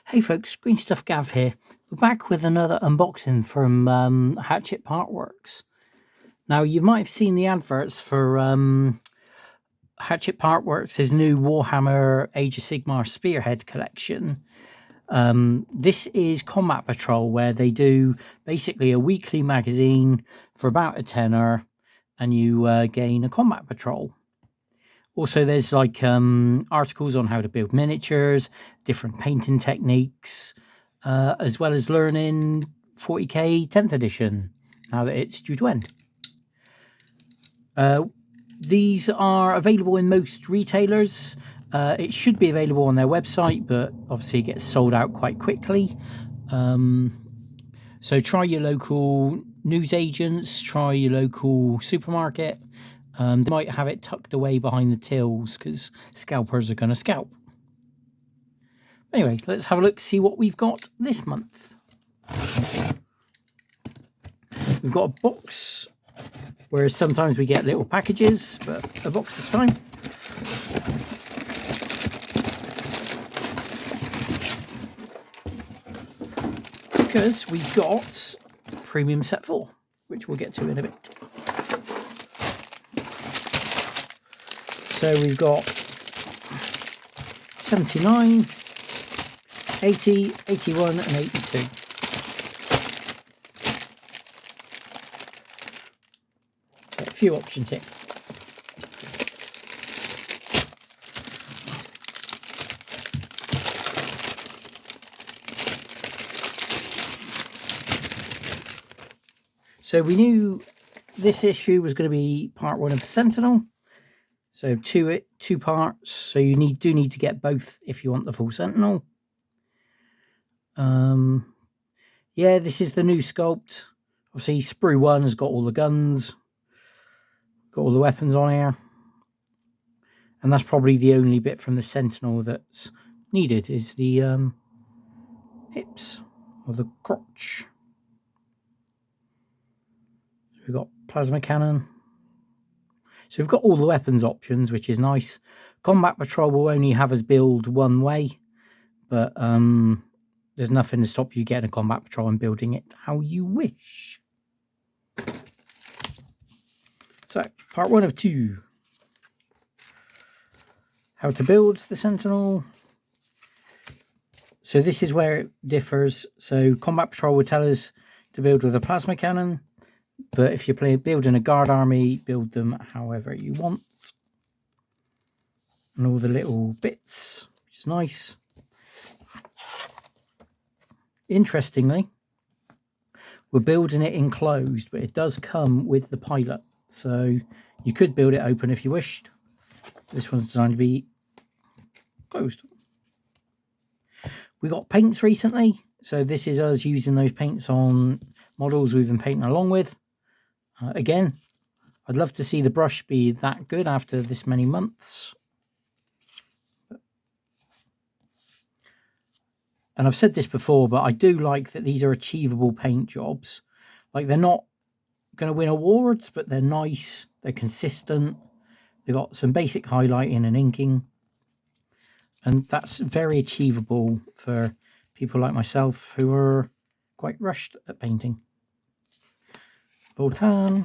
Hey folks, Green Stuff Gav here. We're back with another unboxing from Hatchet Partworks. Now, you might have seen the adverts for Hatchet Partworks' new Warhammer Age of Sigmar Spearhead collection. This is Combat Patrol, where they do basically a weekly magazine for about a tenner, and you gain a combat patrol. Also, there's like articles on how to build miniatures, different painting techniques, as well as learning 40k 10th edition, now that it's due to end. These are available in most retailers. It should be available on their website, but obviously it gets sold out quite quickly. So try your local newsagents, try your local supermarket. They might have it tucked away behind the tills because scalpers are going to scalp. Anyway, let's have a look, see what we've got this month. We've got a box, whereas sometimes we get little packages, but a box this time. Because we've got Premium Set 4, which we'll get to in a bit. So we've got 79, 80, 81 and 82. So a few options here. So we knew this issue was going to be part 1 of the Sentinel. So two parts. So you do need to get both if you want the full Sentinel. Yeah, this is the new sculpt. Obviously, Sprue 1 has got all the guns, got all the weapons on here, and that's probably the only bit from the Sentinel that's needed is the hips or the crotch. So we've got plasma cannon. So we've got all the weapons options, which is nice. Combat Patrol will only have us build one way, but there's nothing to stop you getting a Combat Patrol and building it how you wish. So, part 1 of 2. How to build the Sentinel. So this is where it differs. So Combat Patrol will tell us to build with a plasma cannon. But if you're building a guard army, build them however you want. And all the little bits, which is nice. Interestingly, we're building it enclosed, but it does come with the pilot. So you could build it open if you wished. This one's designed to be closed. We got paints recently. So this is us using those paints on models we've been painting along with. Again, I'd love to see the brush be that good after this many months. And I've said this before, but I do like that these are achievable paint jobs. Like, they're not going to win awards, but they're nice, they're consistent, they've got some basic highlighting and inking. And that's very achievable for people like myself who are quite rushed at painting. Boltan.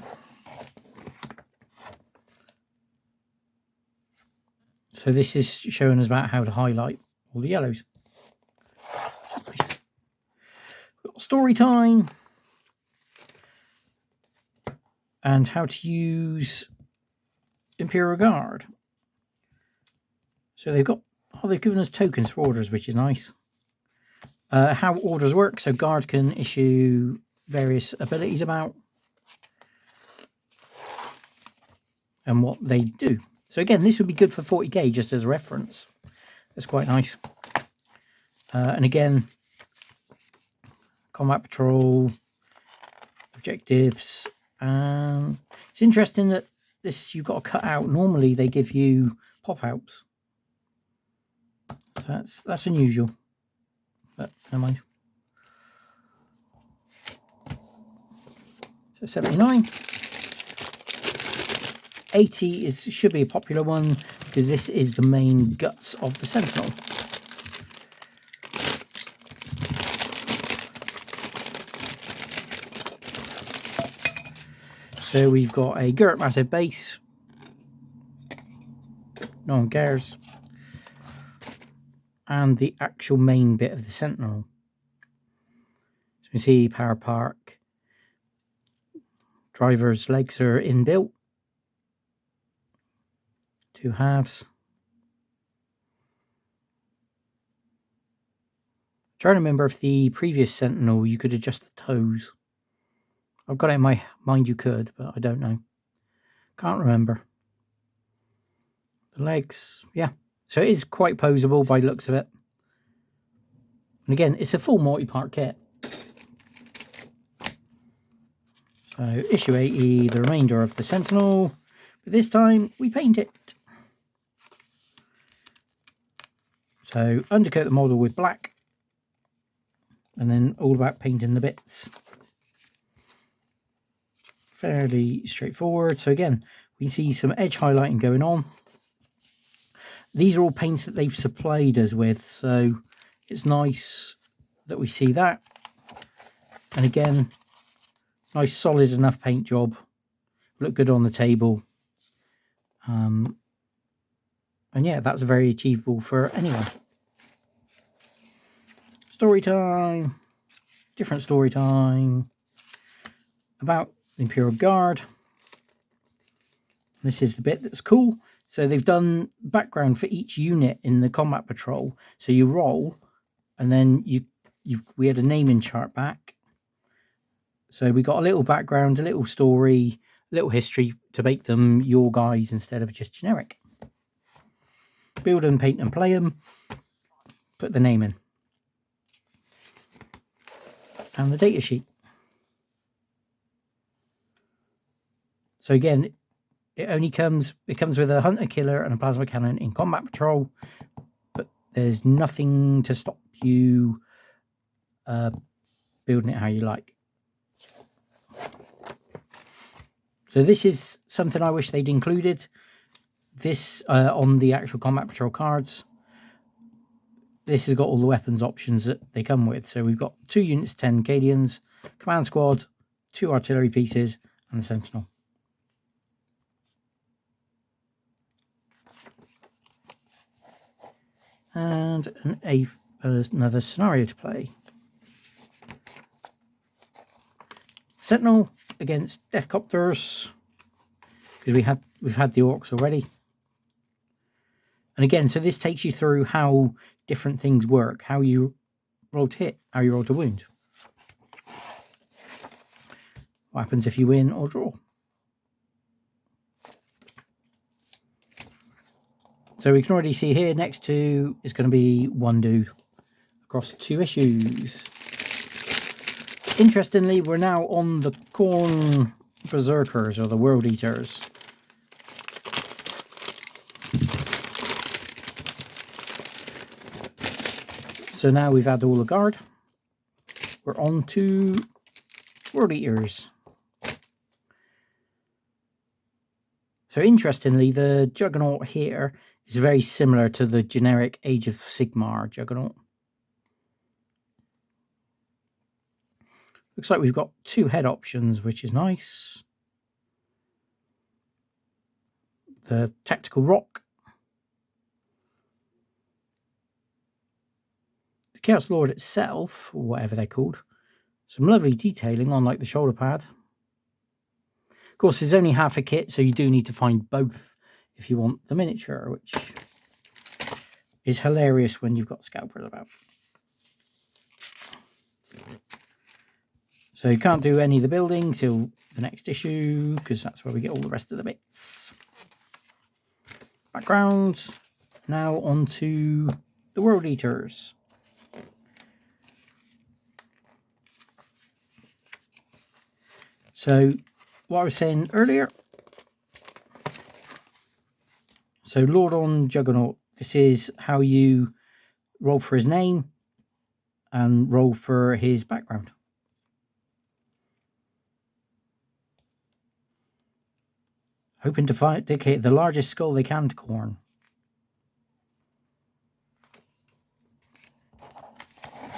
So this is showing us about how to highlight all the yellows. Nice. We've got story time and how to use Imperial Guard. So they've given us tokens for orders, which is nice. How orders work. So Guard can issue various abilities about and what they do. So again, this would be good for 40k just as a reference. That's quite nice. And again, Combat Patrol, objectives. It's interesting that this you've got to cut out. Normally they give you pop-outs. So that's unusual. But never mind. So 79. 80 should be a popular one because this is the main guts of the Sentinel. So we've got a Gert massive base. No one cares. And the actual main bit of the Sentinel. So you see power park. Driver's legs are inbuilt. 2 halves. Trying to remember if the previous Sentinel you could adjust the toes. I've got it in my mind you could, but I don't know. Can't remember. The legs, yeah. So it is quite posable by the looks of it. And again, it's a full multi-part kit. So issue 80, the remainder of the Sentinel. But this time we paint it. So undercoat the model with black. And then all about painting the bits. Fairly straightforward. So again, we see some edge highlighting going on. These are all paints that they've supplied us with, so it's nice that we see that. And again, nice solid enough paint job. Look good on the table. And yeah, that's very achievable for anyone. Story time. Different story time. About the Imperial Guard. This is the bit that's cool. So they've done background for each unit in the combat patrol. So you roll, and then we had a naming chart back. So we got a little background, a little story, a little history to make them your guys instead of just generic. Build and paint and play them. Put the name in. And the data sheet. So again, it comes with a hunter killer and a plasma cannon in combat patrol, but there's nothing to stop you building it how you like. So this is something I wish they'd included. This on the actual combat patrol cards. This has got all the weapons options that they come with. So we've got 2 units, 10 Cadians, command squad, 2 artillery pieces, and the Sentinel. And another scenario to play. Sentinel against Deathcopters, because we've had the orcs already. And again, so this takes you through how different things work, how you roll to hit, how you roll to wound. What happens if you win or draw? So we can already see here next to is going to be 1 dude across 2 issues. Interestingly, we're now on the Corn Berserkers, or the World Eaters. So now we've had all the guard. We're on to World Eaters. So interestingly, the Juggernaut here is very similar to the generic Age of Sigmar Juggernaut. Looks like we've got 2 head options, which is nice. The Tactical Rock. The Chaos Lord itself, or whatever they're called. Some lovely detailing on like the shoulder pad. Of course, there's only half a kit, so you do need to find both if you want the miniature, which is hilarious when you've got scalpers about. So you can't do any of the building till the next issue, because that's where we get all the rest of the bits. Background. Now on to the World Eaters. So what I was saying earlier. So Lord on Juggernaut. This is how you roll for his name and roll for his background. Hoping to dedicate the largest skull they can to Khorne.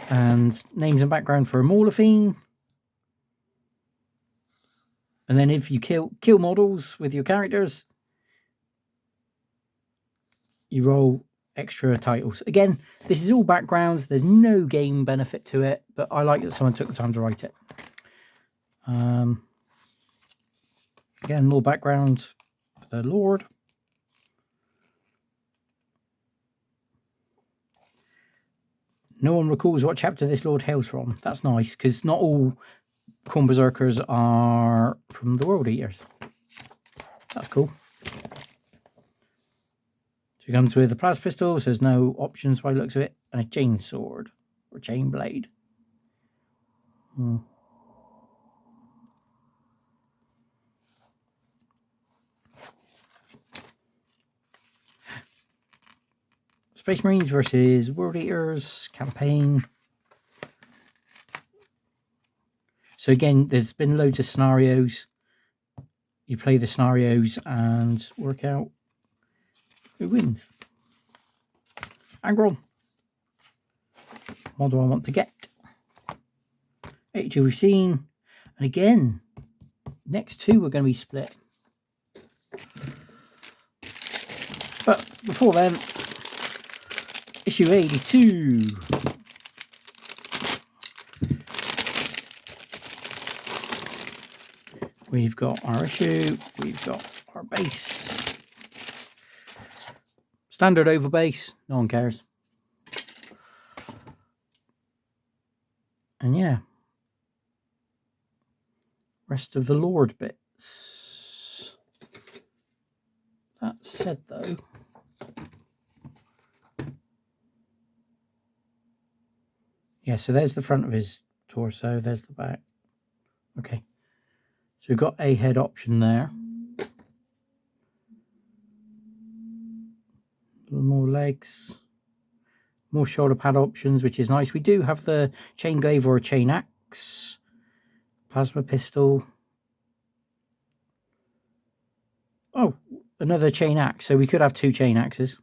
And names and background for Morlafine. And And then if you kill models with your characters, you roll extra titles. Again, this is all background. There's no game benefit to it, but I like that someone took the time to write it. Again, more background for the Lord. No one recalls what chapter this Lord hails from. That's nice, because not all Khorne Berserkers are from the World Eaters. That's cool. So it comes with a plasma pistol, so there's no options by the looks of it, and a chain sword, or chain blade. Space Marines versus World Eaters campaign. So again, there's been loads of scenarios. You play the scenarios and work out who wins. Angron. What do I want to get? 82 we've seen. And again, next two are going to be split. But before then, issue 82. We've got our issue, we've got our base. Standard over base, no one cares. And yeah. Rest of the Lord bits. That said though, yeah, so there's the front of his torso, there's the back. Okay. So we've got a head option there. A little more legs. More shoulder pad options, which is nice. We do have the chain glaive or a chain axe. Plasma pistol. Oh, another chain axe. So we could have two chain axes.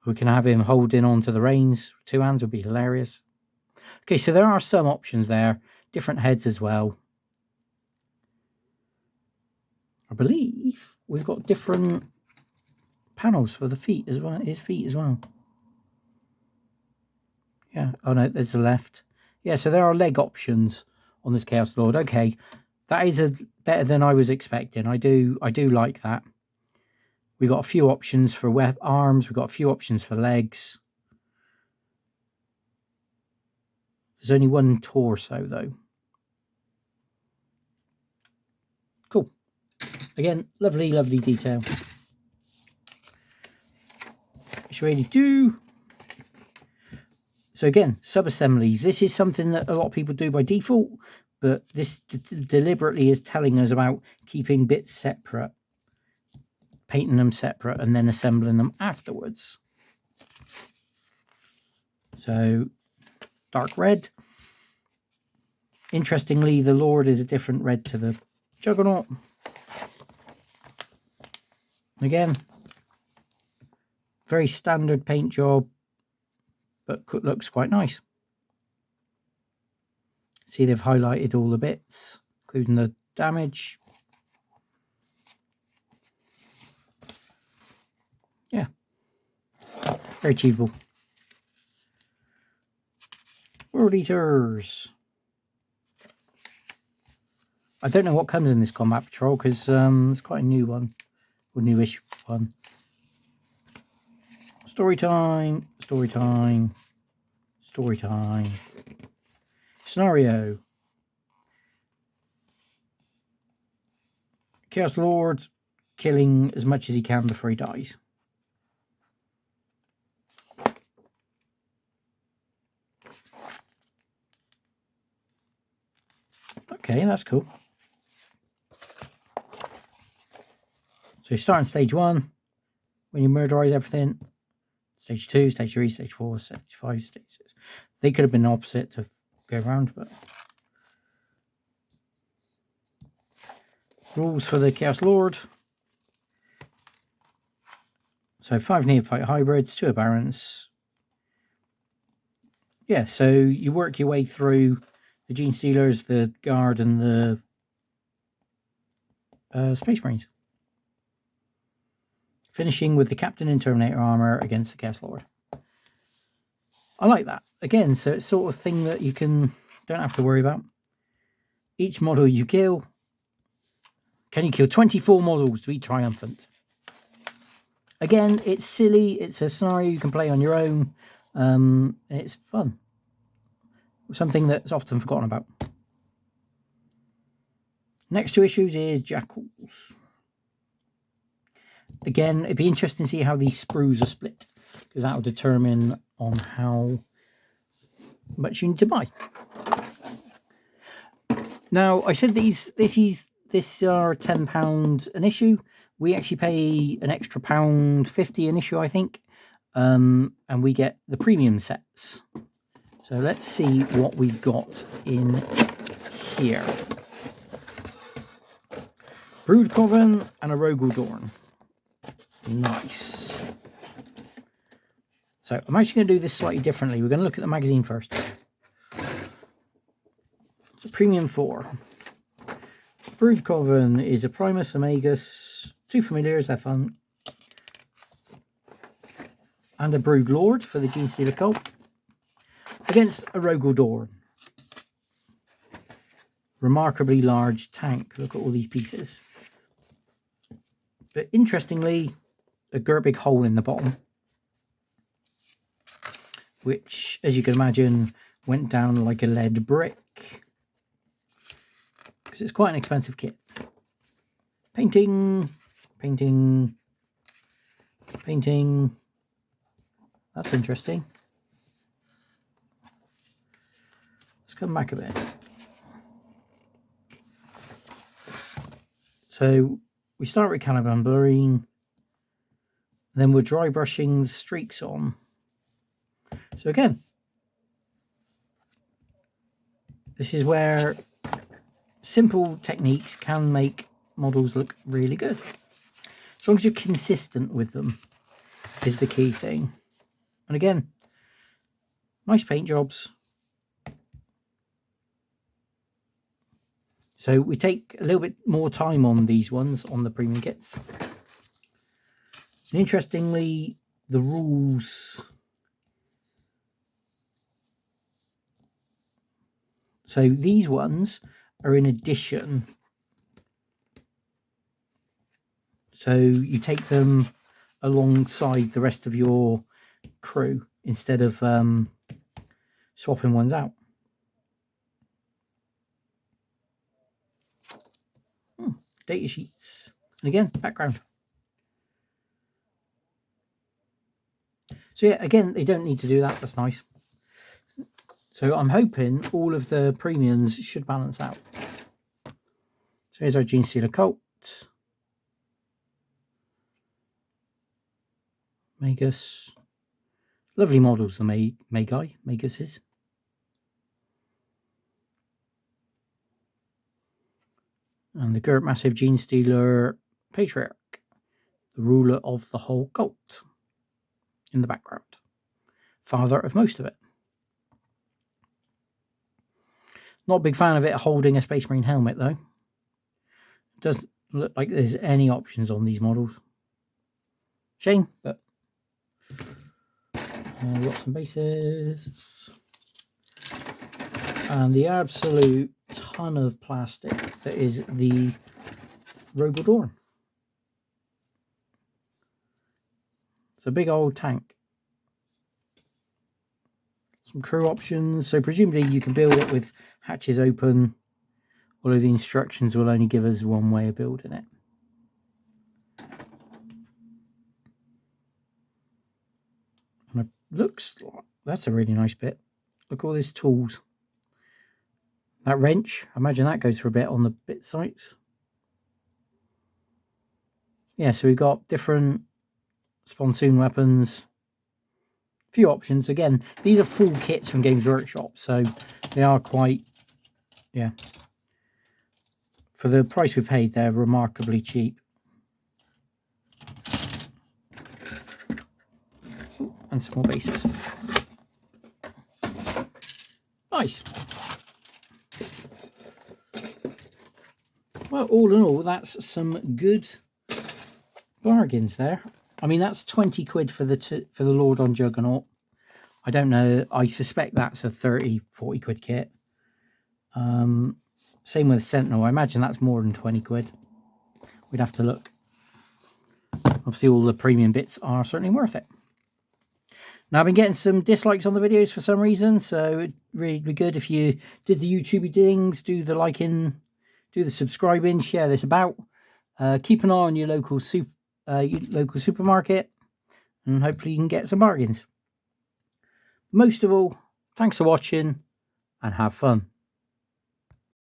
We can have him holding onto the reins. Two hands would be hilarious. Okay, so there are some options there. Different heads as well. I believe we've got different panels for the feet as well. His feet as well. Yeah. Oh no, there's the left. Yeah, so there are leg options on this Chaos Lord. Okay, that is better than I was expecting. I do like that. We've got a few options for arms. We've got a few options for legs. There's only one torso though. Cool. Again, lovely, lovely detail. Issue 82. So again, sub-assemblies. This is something that a lot of people do by default, but this deliberately is telling us about keeping bits separate, painting them separate, and then assembling them afterwards. So, dark red. Interestingly, the Lord is a different red to the Juggernaut. Again, very standard paint job, but looks quite nice. See, they've highlighted all the bits, including the damage. Yeah, very achievable. World Eaters. I don't know what comes in this Combat Patrol because it's quite a new one, or newish one. Story time, story time, story time. Scenario. Chaos Lord killing as much as he can before he dies. Okay, that's cool. So you start on stage 1, when you murderize everything. Stage 2, stage 3, stage 4, stage 5, stage 6. They could have been opposite to go around, but... Rules for the Chaos Lord. So 5 neophyte hybrids, 2 aberrants. Yeah, so you work your way through the Gene Stealers, the Guard, and the Space Marines. Finishing with the Captain in Terminator armor against the Chaos Lord. I like that. Again, so it's sort of thing that you don't have to worry about. Each model you kill, can you kill 24 models to be triumphant? Again, it's silly. It's a scenario you can play on your own. It's fun. Something that's often forgotten about. Next 2 issues is Jackals. Again, it'd be interesting to see how these sprues are split, because that will determine on how much you need to buy. Now, I said these are £10 an issue. We actually pay an extra £1.50 an issue, I think, and we get the premium sets. So let's see what we've got in here. Brood Coven and a Rogal Dorn. Nice. So I'm actually going to do this slightly differently. We're going to look at the magazine first. So Premium 4. Brood Coven is a Primus, a Magus, 2 familiars, they're fun, and a Brood Lord for the Genestealer cult against a Rogal Dorn. Remarkably large tank. Look at all these pieces. But interestingly, a great big hole in the bottom, which, as you can imagine, went down like a lead brick. Because it's quite an expensive kit. Painting. That's interesting. Let's come back a bit. So we start with Caliban blurring, then we're dry brushing the streaks on. So again, this is where simple techniques can make models look really good. As long as you're consistent with them is the key thing. And again, nice paint jobs. So we take a little bit more time on these ones, on the premium kits. And interestingly, the rules. So these ones are in addition. So you take them alongside the rest of your crew instead of swapping ones out. Data sheets. And again, background. So yeah, again, they don't need to do that. That's nice. So I'm hoping all of the premiums should balance out. So here's our Genestealer cult. Magus. Lovely models, the Maguses. And the Gert Massive Genestealer Patriarch, the ruler of the whole cult, in the background. Father of most of it. Not a big fan of it holding a Space Marine helmet, though. It doesn't look like there's any options on these models. Shame, but we've got some bases. And the absolute ton of plastic that is the Rogal Dorn. It's a big old tank. Some crew options. So presumably you can build it with hatches open. Although the instructions will only give us one way of building it. And it looks like that's a really nice bit. Look at all these tools. That wrench, I imagine that goes for a bit on the bit sites. Yeah, so we've got different sponsoon weapons. A few options. Again, these are full kits from Games Workshop, so they are quite, yeah. For the price we paid, they're remarkably cheap. Ooh, and some more bases. Nice. Well, all in all, that's some good bargains there. I mean, that's 20 quid for the Lord on Juggernaut. I don't know. I suspect that's a 30, 40 quid kit. Same with Sentinel. I imagine that's more than 20 quid. We'd have to look. Obviously, all the premium bits are certainly worth it. Now, I've been getting some dislikes on the videos for some reason, so it'd really be good if you did the YouTubey things, do the liking, do the subscribing, share this about. Keep an eye on your local supermarket, and hopefully you can get some bargains. Most of all, thanks for watching, and have fun.